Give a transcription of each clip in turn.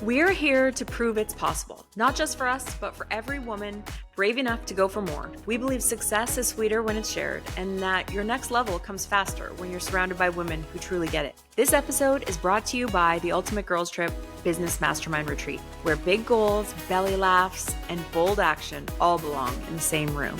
We're here to prove it's possible, not just for us, but for every woman brave enough to go for more. We believe success is sweeter when it's shared, and that your next level comes faster when you're surrounded by women who truly get it. This episode is brought to you by the Ultimate Girls Trip Business Mastermind Retreat, where big goals, belly laughs, and bold action all belong in the same room.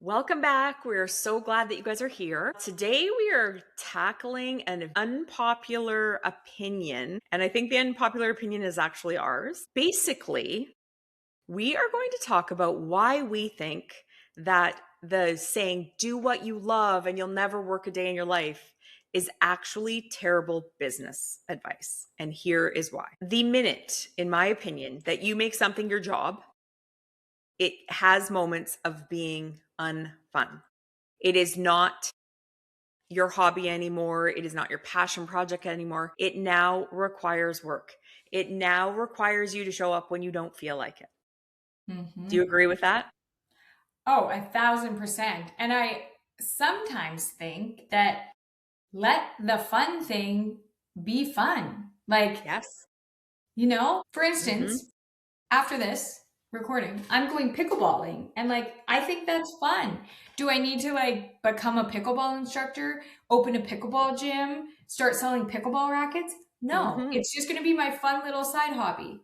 Welcome back. We're so glad that you guys are here. Today we are tackling an unpopular opinion, and I think the unpopular opinion is actually ours. Basically, we are going to talk about why we think that the saying, do what you love and you'll never work a day in your life, is actually terrible business advice. And here is why. The minute, in my opinion, that you make something your job, it has moments of being unfun. It is not your hobby anymore. It is not your passion project anymore. It now requires work. It now requires you to show up when you don't feel like it. Mm-hmm. Do you agree with that? Oh, 1,000%. And I sometimes think that let the fun thing be fun. Yes. For instance, after this recording, I'm going pickleballing. And I think that's fun. Do I need to become a pickleball instructor, open a pickleball gym, start selling pickleball rackets? No, it's just going to be my fun little side hobby.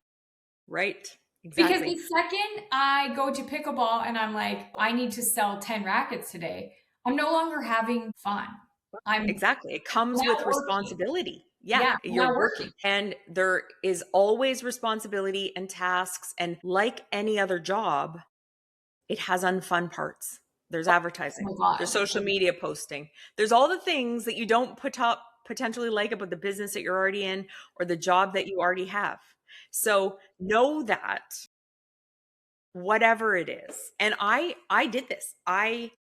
Right. Because Exactly. the second I go to pickleball and I'm like, I need to sell 10 rackets today, I'm no longer having fun. I'm Exactly. It comes now with working. responsibility. Yeah, Yeah, I'm now you're working. working. And there is always responsibility and tasks. And like any other job, it has unfun parts. There's Oh advertising, my there's God. social media posting, there's all the things that you don't put up potentially like about the business that you're already in or the job that you already have. So know that whatever it is, and I did this. I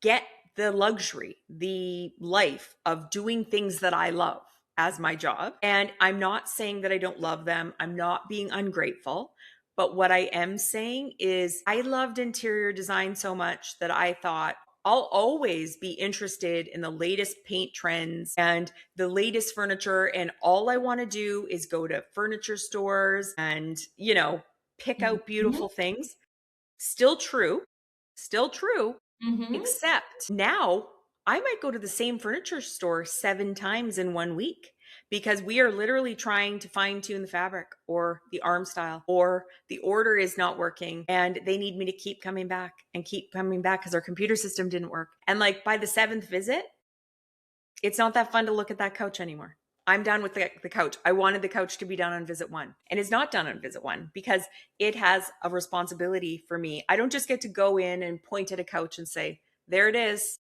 get the luxury, the life of doing things that I love as my job. And I'm not saying that I don't love them. I'm not being ungrateful. But what I am saying is I loved interior design so much that I thought I'll always be interested in the latest paint trends and the latest furniture. And all I want to do is go to furniture stores and, pick out Mm-hmm. beautiful things. Still true. Still true. Mm-hmm. Except now I might go to the same furniture store 7 times in 1 week because we are literally trying to fine tune the fabric or the arm style or the order is not working and they need me to keep coming back and keep coming back because our computer system didn't work. And by the 7th visit, it's not that fun to look at that couch anymore. I'm done with the couch. I wanted the couch to be done on visit 1 and it's not done on visit 1 because it has a responsibility for me. I don't just get to go in and point at a couch and say, there it is,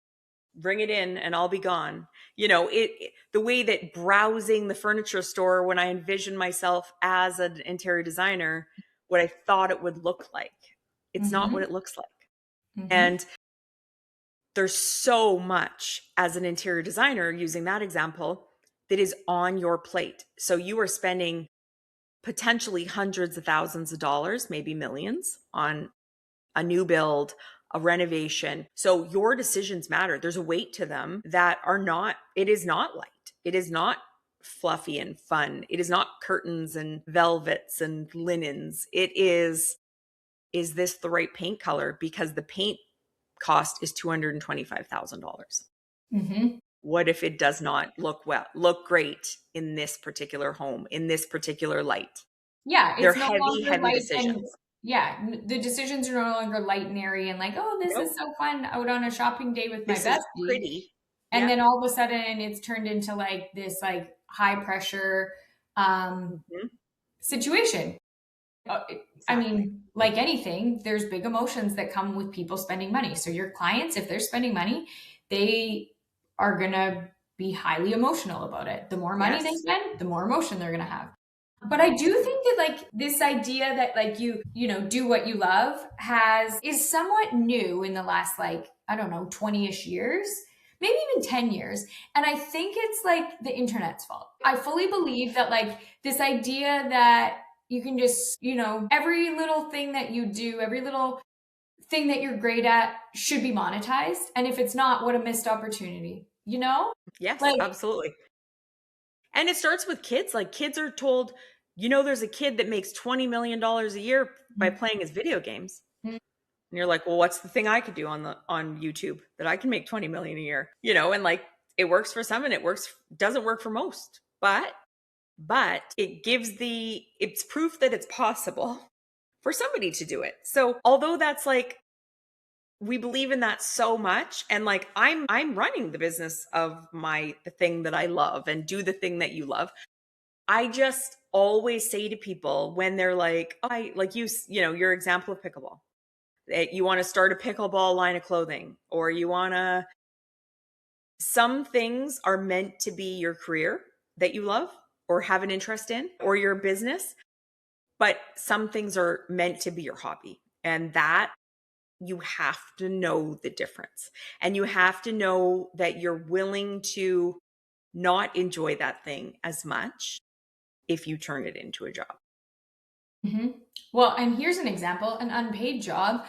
bring it in and I'll be gone. The way that browsing the furniture store when I envisioned myself as an interior designer, what I thought it would look like, it's not what Mm-hmm. it looks like. Mm-hmm. And there's so much as an interior designer, using that example, that is on your plate. So you are spending potentially hundreds of thousands of dollars, maybe millions, on a new build, a renovation. So your decisions matter. There's a weight to them that it is not light. It is not fluffy and fun. It is not curtains and velvets and linens. It is this the right paint color? Because the paint cost is $225,000. Mm-hmm. What if it does not look great in this particular home, in this particular light? Yeah, They're it's no heavy, longer heavy light and decisions. the decisions are no longer light and airy and oh, this Nope. is so fun out on a shopping day with my This is bestie. pretty. And Yep. then all of a sudden it's turned into this high pressure Mhm. situation. I Exactly. mean, like anything, there's big emotions that come with people spending money. So your clients, if they're spending money, they are going to be highly emotional about it. The more money they Yes. spend, the more emotion they're going to have. But I do think that this idea that do what you love is somewhat new in the last I don't know, 20ish years, maybe even 10 years. And I think it's the internet's fault. I fully believe that this idea that you can just, every little thing that you do, every little thing that you're great at should be monetized. And if it's not, what a missed opportunity. you know? Yes, Like, absolutely. And it starts with kids. Like kids are told, there's a kid that makes $20 million a year by playing his video games. mhm, And you're like, well, what's the thing I could do on YouTube that I can make 20 million a year? And like it works for some and doesn't work for most. But it's proof that it's possible for somebody to do it. So although that's like we believe in that so much, and like I'm running the business of the thing that I love and do the thing that you love. I just always say to people when they're like, oh, I like your example of pickleball. You want to start a pickleball line of clothing, or some things are meant to be your career that you love or have an interest in, or your business, but some things are meant to be your hobby. And that you have to know the difference. And you have to know that you're willing to not enjoy that thing as much if you turn it into a job. mhm. Well, and here's an example, an unpaid job.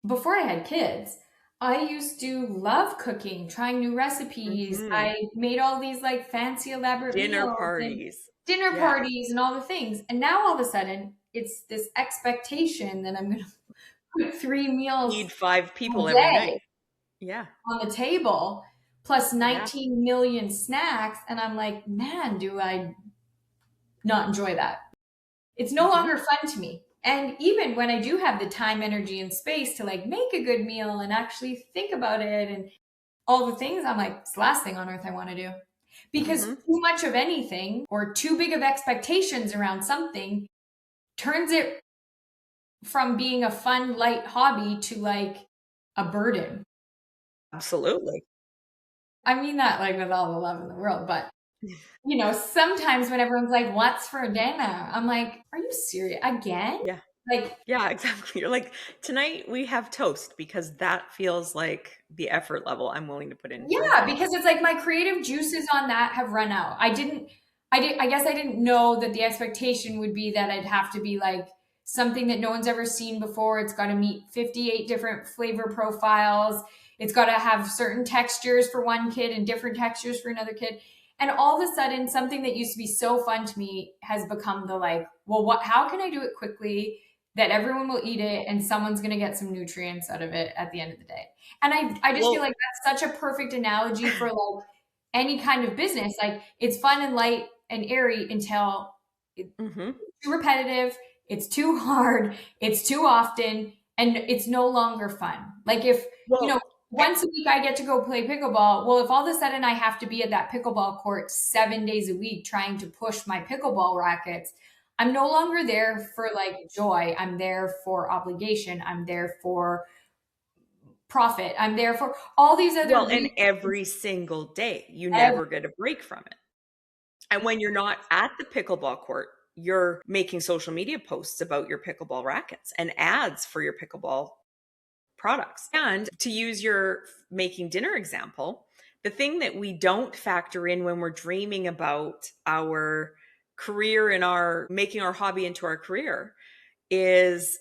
Before I had kids, I used to love cooking, trying new recipes. Hmm. I made all these like fancy elaborate Dinner meals and parties. dinner Yeah. parties and all the things. And now all of a sudden, it's this expectation that I'm going to put 3 meals Feed five a people every night. day Yeah. on the table plus Yeah. 19 million snacks. And I'm like, man, do I not enjoy that? It's no Hmm. longer fun to me. And even when I do have the time, energy, and space to like make a good meal and actually think about it and all the things, I'm like, it's the last thing on earth I want to do. Because Hmm. too much of anything or too big of expectations around something turns it from being a fun, light hobby to like a burden. Absolutely. I mean that like with all the love in the world, but sometimes when everyone's like, what's for dinner? I'm like, are you serious? Again? Yeah. Like, Yeah, exactly. You're like, tonight we have toast because that feels like the effort level I'm willing to put in for yeah, dinner. because it's like my creative juices on that have run out. I guess I didn't know that the expectation would be that I'd have to be like something that no one's ever seen before. It's got to meet 58 different flavor profiles. It's got to have certain textures for one kid and different textures for another kid. And all of a sudden, something that used to be so fun to me has become the like, well, how can I do it quickly that everyone will eat it and someone's going to get some nutrients out of it at the end of the day? And I just feel Well, like that's such a perfect analogy for like any kind of business. Like it's fun and light and airy until it's hmm too repetitive, it's too hard, it's too often, and it's no longer fun. Like if, you know, well, eh, once a week I get to go play pickleball. Well, if all of a sudden I have to be at that pickleball court 7 days a week trying to push my pickleball rackets, I'm no longer there for like joy. I'm there for obligation. I'm there for profit. I'm there for all these other and reasons. every single day, you Every, never get a break from it. And when you're not at the pickleball court, you're making social media posts about your pickleball rackets and ads for your pickleball products. And to use your making dinner example, the thing that we don't factor in when we're dreaming about our career and our making our hobby into our career is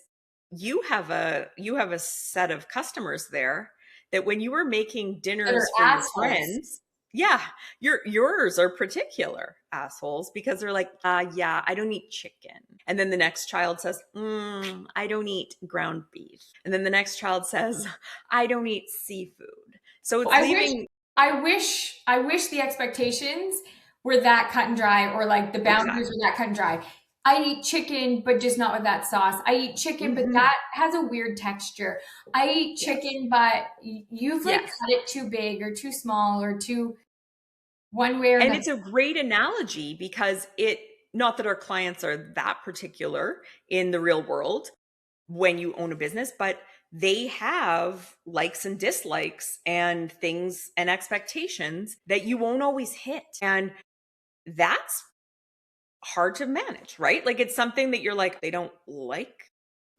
you have a set of customers there that when you were making that are dinners for your assholes. friends, yeah, yours are particular assholes because they're like, yeah, I don't eat chicken. And then the next child says, I don't eat ground beef. And then the next child says, I don't eat seafood. So it's I wish, leaving I wish the expectations were that cut and dry, or like the boundaries exactly. were that cut and dry. I eat chicken, but just not with that sauce. I eat chicken, but Hmm. that has a weird texture. I eat Yes. chicken, but you've like Yes. cut it too big or too small or too one way or And the it's a great analogy because not that our clients are that particular in the real world when you own a business, but they have likes and dislikes and things and expectations that you won't always hit. And that's hard to manage, right? Like it's something that you're like, they don't like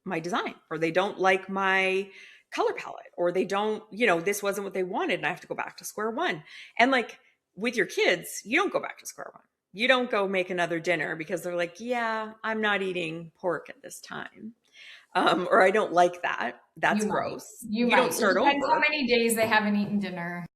my design, or they don't like my color palette, or they don't, this wasn't what they wanted and I have to go back to square one. And like with your kids, you don't go back to square one. You don't go make another dinner because they're like, yeah, I'm not eating pork at this time. Or I don't like that. That's you might. gross. You You don't might. It start depends how over. many days they haven't eaten dinner.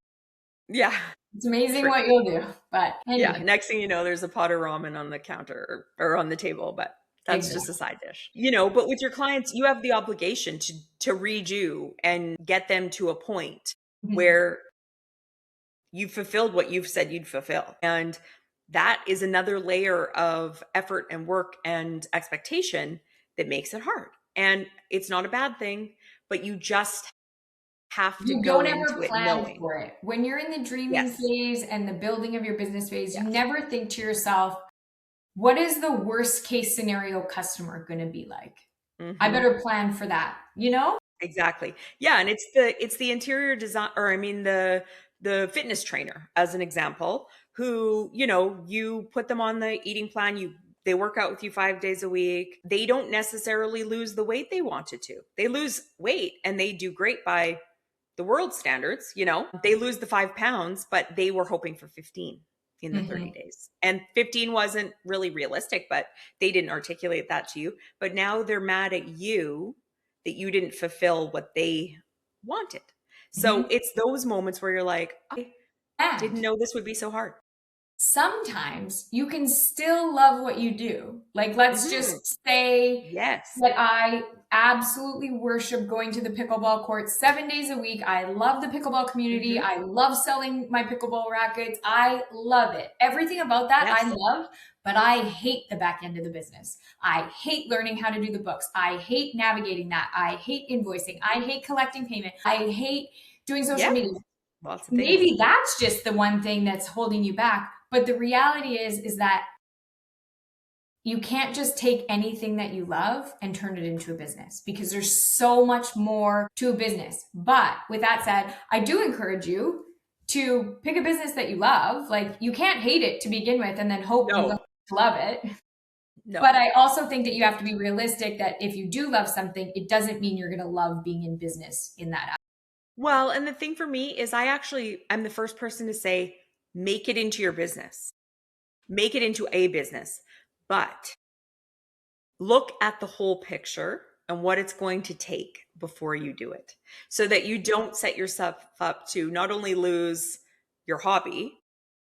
Yeah. It's amazing what Tricky. you'll do. But Yeah, anyway, next thing you know, there's a pot of ramen on the counter or on the table, but that's just a exactly. side dish. But with your clients, you have the obligation to redo and get them to a point Mhm. where you fulfilled what you've said you'd fulfill. And that is another layer of effort and work and expectation that makes it hard. And it's not a bad thing, but you just have to You go don't ever into it plan knowing. for it. When you're in the dreaming Yes. phase and the building of your business phase, you Yes. never think to yourself, what is the worst case scenario customer going to be like? I Mhm. better plan for that, you know? Exactly. Yeah, and it's the interior design, or I mean the fitness trainer as an example, who, you put them on the eating plan, they work out with you 5 days a week. They don't necessarily lose the weight they wanted to. They lose weight and they do great by the world standards. They lose the 5 pounds, but they were hoping for 15 in the 30 Mhm. days. And 15 wasn't really realistic, but they didn't articulate that to you. But now they're mad at you that you didn't fulfill what they wanted. So Mhm. it's those moments where you're like, I didn't And know this would be so hard. sometimes you can still love what you do. Like, let's Hmm. just say Yes. that I absolutely worship going to the pickleball court 7 days a week. I love the pickleball community. Hmm. I love selling my pickleball rackets. I love it. Everything about that I Yes. love, but I hate the back end of the business. I hate learning how to do the books. I hate navigating that. I hate invoicing. I hate collecting payment. I hate doing social Yeah. media. Lots of things. Maybe that's just the one thing that's holding you back. But the reality is that you can't just take anything that you love and turn it into a business because there's so much more to a business. But with that said, I do encourage you to pick a business that you love. Like, you can't hate it to begin with and then hope you No, love it. no. But I also think that you have to be realistic that if you do love something, it doesn't mean you're going to love being in business in that. Well, and the thing for me is I'm the first person to say, make it into your business. Make it into a business. But look at the whole picture and what it's going to take before you do it so that you don't set yourself up to not only lose your hobby,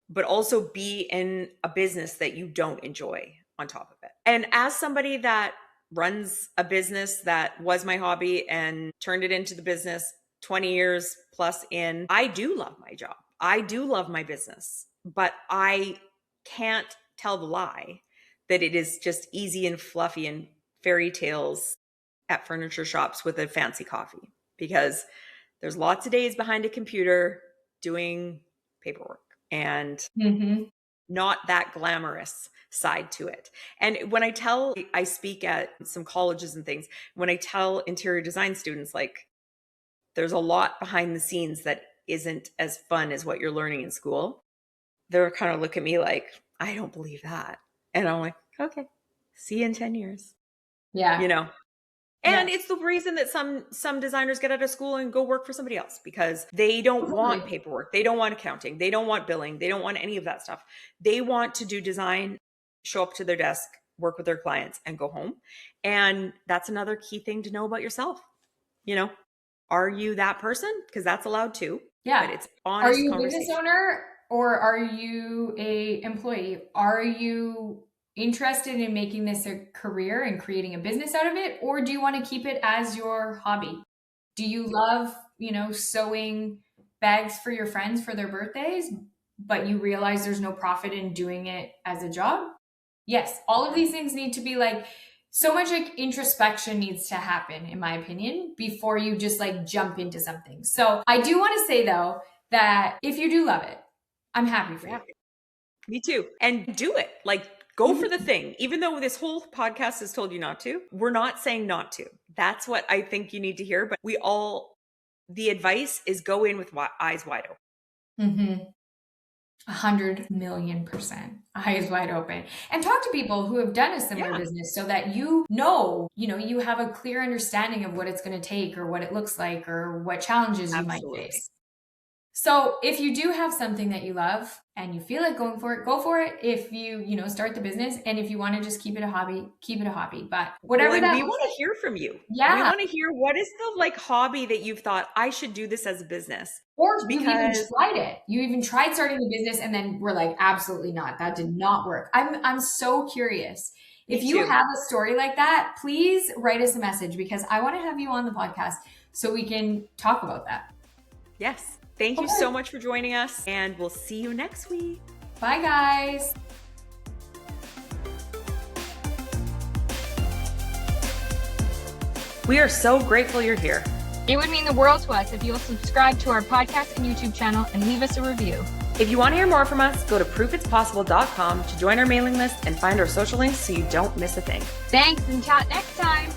but also be in a business that you don't enjoy on top of it. And as somebody that runs a business that was my hobby and turned it into the business 20 years plus in, I do love my job. I do love my business, but I can't tell the lie that it is just easy and fluffy and fairy tales at furniture shops with a fancy coffee, because there's lots of days behind a computer doing paperwork and Mm-hmm. not that glamorous side to it. And I speak at some colleges and things, when I tell interior design students, like, there's a lot behind the scenes that isn't as fun as what you're learning in school, they're kind of look at me like, I don't believe that. And I'm like, okay, see you in 10 years, you Yeah. know? Yeah. And it's the reason that some designers get out of school and go work for somebody else, because they don't want Totally. paperwork, they don't want accounting, they don't want billing, they don't want any of that stuff. They want to do design, show up to their desk, work with their clients, and go home. And that's another key thing to know about yourself. You know, are you that person? Because that's allowed too, but Yeah. it's Are honest you a business conversation. owner or are you a employee? Are you interested in making this a career and creating a business out of it, or do you want to keep it as your hobby? Do you love, sewing bags for your friends for their birthdays, but you realize there's no profit in doing it as a job? Yes, all of these things need to be like, so much like introspection needs to happen, in my opinion, before you just like jump into something. So I do want to say though that if you do love it, I'm happy for Yeah, you. me too. And do it. Like, go for the Mhm. thing. Even though this whole podcast has told you not to, we're not saying not to. That's what I think you need to hear. But the advice is go in with eyes wide open. Mhm. 100,000,000%. Eyes wide open. And talk to people who have done a similar Yeah, business so that you have a clear understanding of what it's going to take or what it looks like or what challenges you might absolutely. face. So if you do have something that you love and you feel like going for it, go for it. If you start the business, and if you want to just keep it a hobby, keep it a hobby. But Well, whatever and that we looks want to like, hear from you. We yeah. want to hear, what is the like hobby that you've thought, I should do this as a business? Or you've even Because tried it. You even tried starting the business and then we're like, absolutely not. That did not work. I'm so curious. If me you too. have a story like that, please write us a message, because I want to have you on the podcast so we can talk about that. Yes. Thank you so much for joining us, and we'll see you next week. Bye, guys. We are so grateful you're here. It would mean the world to us if you'll subscribe to our podcast and YouTube channel and leave us a review. If you want to hear more from us, go to proofitspossible.com to join our mailing list and find our social links so you don't miss a thing. Thanks, and chat next time.